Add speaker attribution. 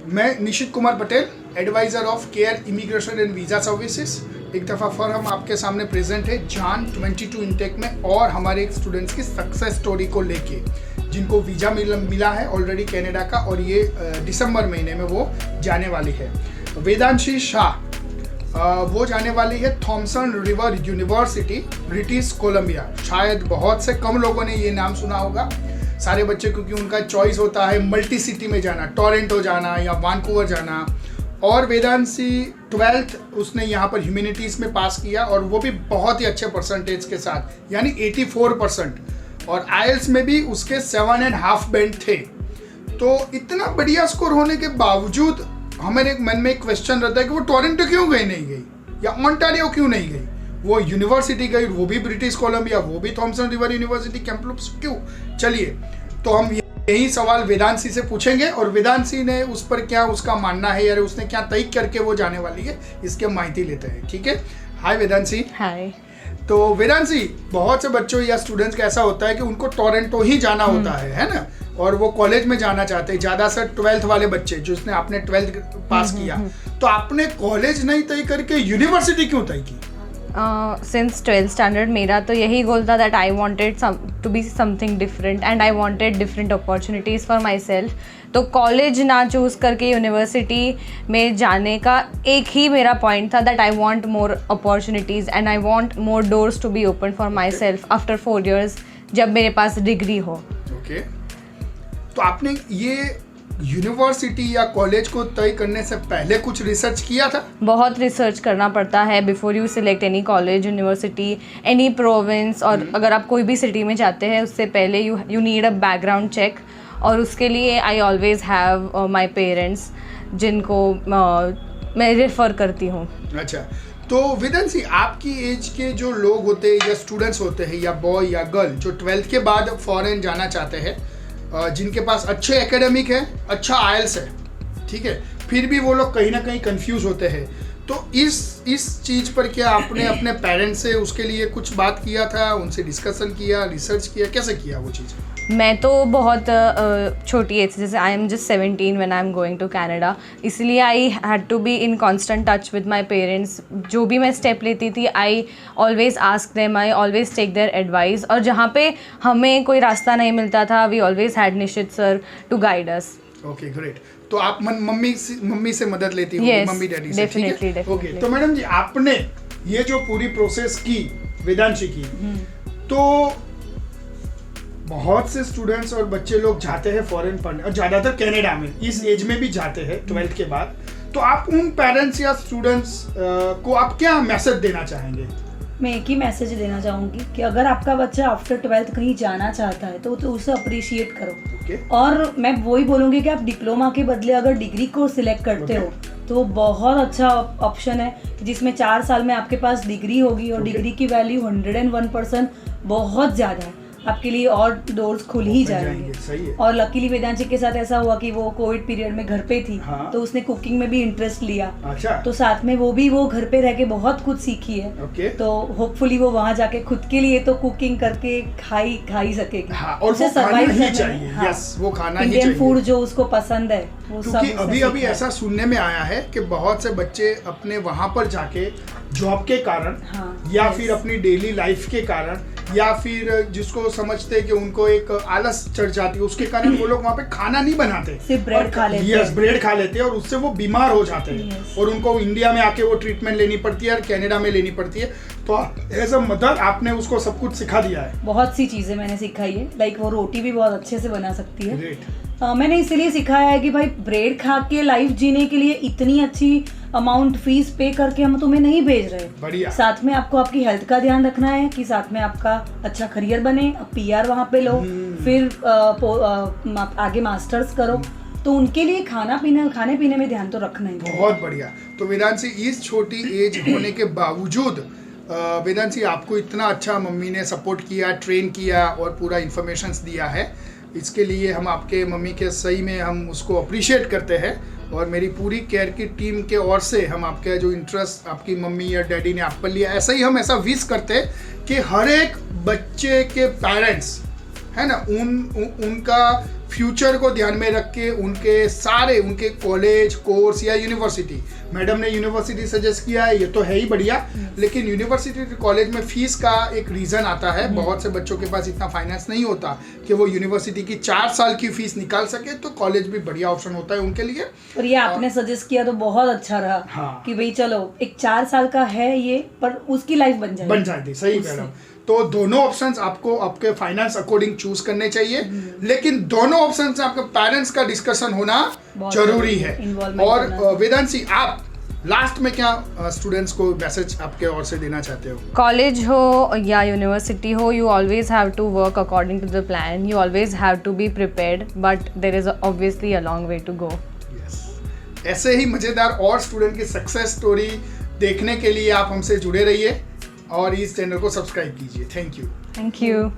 Speaker 1: मैं Nishit Kumar Patel, advisor of Care Immigration and Visa Services, एक दफ़ा फिर हम आपके सामने प्रेजेंट है जान 22 इनटेक में और हमारे एक स्टूडेंट्स की सक्सेस स्टोरी को लेके, जिनको वीज़ा मिला है ऑलरेडी कनाडा का और ये दिसंबर महीने में वो जाने वाली है। वेदांशी शाह वो जाने वाली है Thomson River University, British Columbia. शायद बहुत से कम लोगों ने ये नाम सुना होगा, सारे बच्चे, क्योंकि उनका चॉइस होता है मल्टी सिटी में जाना, टोरंटो जाना या वैंकूवर जाना। और वेदांशी 12th उसने यहाँ पर ह्यूमैनिटीज़ में पास किया और वो भी बहुत ही अच्छे परसेंटेज के साथ, यानी 84%। और आईएलटीएस में भी उसके 7.5 बैंड थे। तो इतना बढ़िया स्कोर होने के बावजूद हमारे मन में एक क्वेश्चन रहता है कि वो टोरंटो क्यों नहीं गई या ओंटारियो क्यों नहीं गई। वो यूनिवर्सिटी गई, वो भी ब्रिटिश कोलंबिया, वो भी थॉमसन रिवर यूनिवर्सिटी कैम्पलुप्स, क्यों। चलिए, तो हम यही सवाल वेदांशी से पूछेंगे और वेदांशी ने उस पर क्या उसका मानना है या उसने क्या तय करके वो जाने वाली है, इसके माहिती लेते हैं। ठीक है। हाय वेदांशी।
Speaker 2: हाय।
Speaker 1: तो वेदांशी, बहुत से बच्चों या स्टूडेंट्स का ऐसा होता है कि उनको टोरंटो ही जाना होता है ना, और वो कॉलेज में जाना चाहते हैं, ज़्यादा से 12th वाले बच्चे जिसने आपने 12th पास किया। तो आपने कॉलेज नहीं तय करके यूनिवर्सिटी क्यों तय की?
Speaker 2: सिंस 12th स्टैंडर्ड मेरा तो यही गोल था that I wanted to be something different and I wanted different opportunities for myself. तो कॉलेज ना चूज़ करके यूनिवर्सिटी में जाने का एक ही मेरा पॉइंट था that I want more opportunities and I want more doors to be open for myself after 4 years, जब मेरे पास डिग्री हो।
Speaker 1: ओके। तो आपने ये यूनिवर्सिटी या कॉलेज को तय करने से पहले कुछ रिसर्च किया था?
Speaker 2: बहुत रिसर्च करना पड़ता है before you select any college, university, any province. और अगर आप कोई भी सिटी में जाते हैं उससे पहले you need a background check. और उसके लिए I always have my parents, जिनको मैं रेफ़र करती हूँ।
Speaker 1: अच्छा, तो वेदांशी, आपकी एज के जो लोग होते हैं या स्टूडेंट्स होते हैं या बॉय या गर्ल जो 12th के बाद फॉरेन जाना चाहते हैं, जिनके पास अच्छे एकेडमिक है, अच्छा आईएलटीएस है, ठीक है, फिर भी वो लोग कहीं ना कहीं कंफ्यूज होते हैं, तो इस चीज़ पर क्या आपने अपने पेरेंट्स से उसके लिए कुछ बात किया था, उनसे डिस्कशन किया, रिसर्च किया, कैसे किया वो चीज़?
Speaker 2: मैं तो बहुत छोटी एज से, जैसे I am just 17 when I am going to Canada, इसलिए I had to be in constant touch with my parents. जो भी मैं स्टेप लेती थी I always ask them, I always take their advice. और जहाँ पे हमें कोई रास्ता नहीं मिलता था, we always had Nishit sir to guide us.
Speaker 1: Okay, great. तो आप मम्मी से मदद लेती होंगी?
Speaker 2: Yes,
Speaker 1: मम्मी डैडी से?
Speaker 2: definitely,
Speaker 1: ठीक है। Okay,
Speaker 2: definitely.
Speaker 1: तो मैडम जी, आपने ये जो पूरी प्रोसेस की वेदांशी की, तो बहुत से स्टूडेंट्स और बच्चे लोग जाते हैं फॉरेन पढ़ने, और ज़्यादातर कनाडा में इस एज में भी जाते हैं 12th के बाद। तो आप उन पेरेंट्स या स्टूडेंट्स को आप क्या मैसेज देना चाहेंगे?
Speaker 3: मैं एक ही मैसेज देना चाहूँगी कि अगर आपका बच्चा आफ्टर 12th कहीं जाना चाहता है तो उसे अप्रिशिएट करो।
Speaker 1: Okay.
Speaker 3: और मैं वही बोलूँगी कि आप डिप्लोमा के बदले अगर डिग्री को सिलेक्ट करते हो तो बहुत अच्छा ऑप्शन है, जिसमें 4 साल में आपके पास डिग्री होगी और डिग्री की वैल्यू 101% बहुत ज़्यादा है, आपके लिए और डोर्स खुल ही जाएंगे।
Speaker 1: सही है।
Speaker 3: और लकीली वेदांशी के साथ ऐसा हुआ कि वो कोविड पीरियड में घर पे थी।
Speaker 1: हाँ।
Speaker 3: तो उसने कुकिंग में भी इंटरेस्ट लिया।
Speaker 1: अच्छा।
Speaker 3: तो साथ में वो घर पे रह के बहुत कुछ सीखी है।
Speaker 1: ओके।
Speaker 3: तो होपफुली वो वहाँ जाके खुद के लिए तो कुकिंग करके खा ही सकेगी।
Speaker 1: हाँ, और
Speaker 3: उसे
Speaker 1: वो खाना
Speaker 3: survive
Speaker 1: ही
Speaker 3: करने में,
Speaker 1: चाहिए।
Speaker 3: हाँ,
Speaker 1: यस, वो खाना ही
Speaker 3: इंडियन
Speaker 1: चाहिए।
Speaker 3: फूड जो उसको पसंद है वो सब
Speaker 1: क्योंकि
Speaker 3: उसने
Speaker 1: अभी
Speaker 3: सीखा है।
Speaker 1: ऐसा सुनने में आया है कि बहुत से बच्चे अपने वहां पर जाके जॉब के कारण,
Speaker 3: हाँ,
Speaker 1: या
Speaker 3: yes.
Speaker 1: फिर अपनी डेली लाइफ के कारण, या फिर जिसको समझते हैं कि उनको एक आलस चढ़ जाती है, उसके कारण वो लोग वहाँ पे खाना नहीं बनाते,
Speaker 3: सिर्फ ब्रेड खा लेते हैं।
Speaker 1: यस, ब्रेड खा लेते हैं और उससे वो बीमार हो जाते हैं।
Speaker 3: Yes.
Speaker 1: और उनको इंडिया में आके वो ट्रीटमेंट लेनी पड़ती है और कनाडा में लेनी पड़ती है। तो एज अ मदर आपने उसको सब कुछ सिखा दिया है।
Speaker 3: बहुत सी चीज़ें मैंने सिखाई है, लाइक वो रोटी भी बहुत अच्छे से बना सकती है।
Speaker 1: ग्रेट।
Speaker 3: मैंने इसलिए सिखाया है कि भाई ब्रेड खा के लाइफ जीने के लिए इतनी अच्छी अमाउंट फीस पे करके हम तुम्हें नहीं भेज रहे।
Speaker 1: बढ़िया।
Speaker 3: साथ में आपको आपकी हेल्थ का ध्यान रखना है कि साथ में आपका अच्छा करियर बने, पीआर वहाँ पे लो, फिर आगे मास्टर्स करो। तो उनके लिए खाने पीने में ध्यान तो रखना ही है।
Speaker 1: बहुत बढ़िया। तो वेदांशी, इस छोटी एज होने के बावजूद वेदांशी आपको इतना अच्छा मम्मी ने सपोर्ट किया, ट्रेन किया और पूरा इन्फॉर्मेशंस दिया है, इसके लिए हम आपके मम्मी के सही में हम उसको अप्रिशिएट करते हैं। और मेरी पूरी केयर की टीम के ओर से हम आपका जो इंटरेस्ट आपकी मम्मी या डैडी ने आप पर लिया, ऐसा ही हम ऐसा विश करते हैं कि हर एक बच्चे के पेरेंट्स है ना, उनका फ्यूचर को ध्यान में रख के उनके कॉलेज कोर्स या यूनिवर्सिटी, मैडम ने यूनिवर्सिटी सजेस्ट किया है, ये तो है ही बढ़िया, लेकिन यूनिवर्सिटी कॉलेज में फीस का एक रीज़न आता है। बहुत से बच्चों के पास इतना फाइनेंस नहीं होता कि वो यूनिवर्सिटी की 4 साल की फीस निकाल सके, तो कॉलेज भी बढ़िया ऑप्शन होता है उनके लिए।
Speaker 3: और ये आपने सजेस्ट किया तो बहुत अच्छा रहा।
Speaker 1: हाँ।
Speaker 3: कि भाई चलो एक 4 साल का है ये, पर उसकी लाइफ बन
Speaker 1: जाएगी। सही कह रहा हूँ। तो दोनों ऑप्शंस आपको आपके फाइनेंस अकॉर्डिंग चूज करने चाहिए, लेकिन दोनों ऑप्शंस से आपके पेरेंट्स का डिस्कशन होना जरूरी है। और वेदांशी, आप लास्ट में क्या स्टूडेंट्स को मैसेज आपके ओर से देना चाहते हो?
Speaker 2: कॉलेज हो या यूनिवर्सिटी हो, you always have to work according to the plan, you always have to be prepared, but there is obviously a long way to go.
Speaker 1: ऐसे ही मज़ेदार और स्टूडेंट की सक्सेस स्टोरी देखने के लिए आप हमसे जुड़े रहिए और इस चैनल को सब्सक्राइब कीजिए। Thank you.